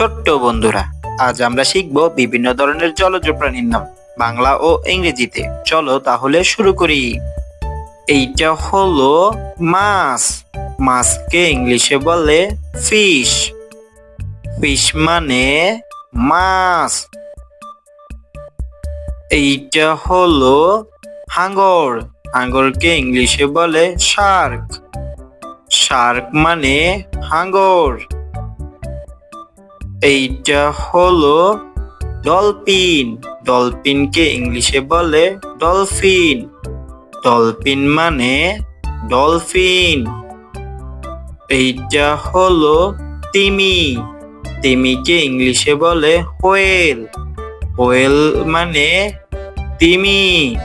ছোট্ট বন্ধুরা, আজ আমরা শিখব বিভিন্ন ধরনের জলজ প্রাণীর নাম বাংলা ও ইংরেজিতে। চলো তাহলে শুরু করি। এইটা হলো মাছ। মাছকে ইংলিশে বলে ফিশ। ফিশ মানে মাছ। এইটা হলো হাঙর। হাঙরকে ইংলিশে বলে শার্ক। শার্ক মানে হাঙর। এইটা হলো ডলফিন। ডলফিনকে ইংলিশে বলে ডলফিন। ডলফিন মানে ডলফিন। এইটা হলো তিমি। তিমিকে ইংলিশে বলে হোয়েল। হোয়েল মানে তিমি।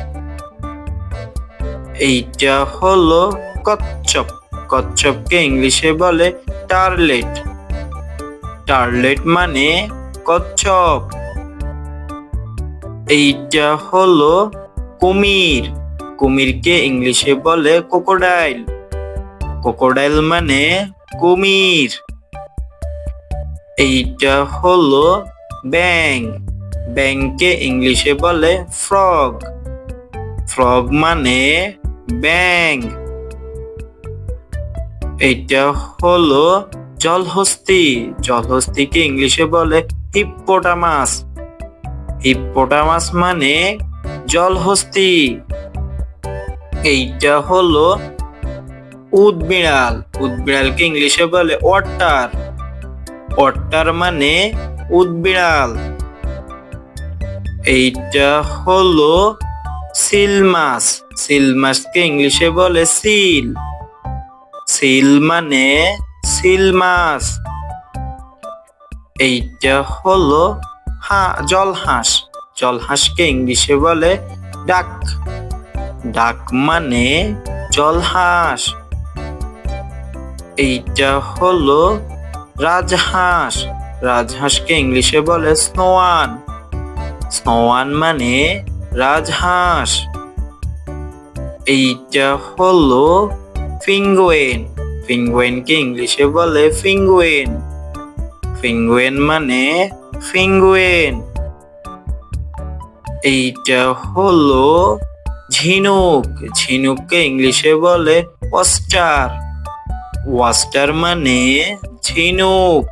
এইটা হলো কচ্ছপ। কচ্ছপকে ইংলিশে বলে টার্লেট। টার্লেট মানে কচ্ছপ। এইটা হলো কুমির। কুমিরকে ইংলিশে বলে ক্রোকোডাইল। ক্রোকোডাইল মানে কুমির। এইটা হলো ব্যাঙ। ব্যাঙকে ইংলিশে বলে ফ্রগ। ফ্রগ মানে ব্যাঙ। এইটা হলো জলহস্তী। জলহস্তীকে ইংলিশে বলে হিপ্পোটামাস। হিপ্পোটামাস মানে জলহস্তী। এইটা হলো উদবিড়াল। উদবিড়ালকে ইংলিশে বলে ওয়াটার। ওয়াটার মানে উদবিড়াল। এইটা হলো সিল মাছ। সিল মাছকে ইংলিশে বলে সিল। সিল মানে সিল মাছ। এইটা হলো জলহাঁস। জলহাঁসকে ইংলিশে বলে ডাক। ডাক মানে জলহাঁস। এইটা হলো রাজহাঁস। রাজহাঁসকে ইংলিশে বলে স্নোয়ান। স্নোয়ান মানে রাজহাঁস। এইটা হলো পেঙ্গুইন। পেঙ্গুইনকে ইংলিশে বলে পেঙ্গুইন। পেঙ্গুইন মানে পেঙ্গুইন। এইটা হলো ঝিনুক। ঝিনুককে ইংলিশে বলে ওয়েস্টার। ওয়েস্টার মানে ঝিনুক।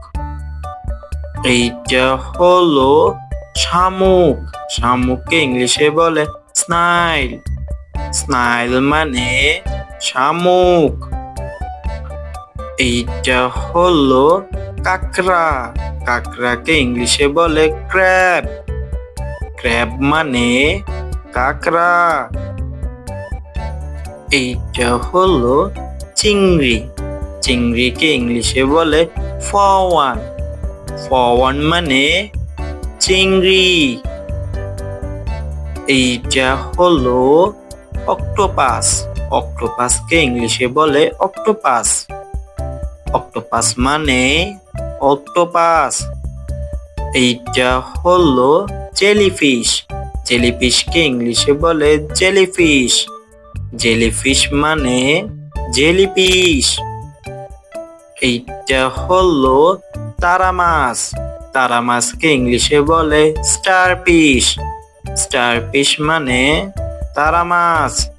এইটা হলো শামুক। শামুককে ইংলিশে বলে স্নাইল। স্নাইল মানে শামুক। এইটা হলো কাঁকড়া। কাঁকড়াকে ইংলিশে বলে ক্র্যাব। ক্র্যাব মানে কাঁকড়া। এইটা হলো চিংড়ি। চিংড়িকে ইংলিশে বলে ফওয়ান। ফওয়ান মানে চিংড়ি। এইটা হলো অক্টোপাস। অক্টোপাসকে ইংলিশে বলে অক্টোপাস। অক্টোপাস মানে অক্টোপাস। এইটা হলো জেলিফিশ। জেলিফিশকে ইংলিশে বলে জেলিফিশ। জেলিফিশ মানে জেলিফিশ। এইটা হলো তারা মাছ। তারা মাছকে ইংলিশে বলে স্টারফিশ। স্টারফিশ মানে তারা মাছ।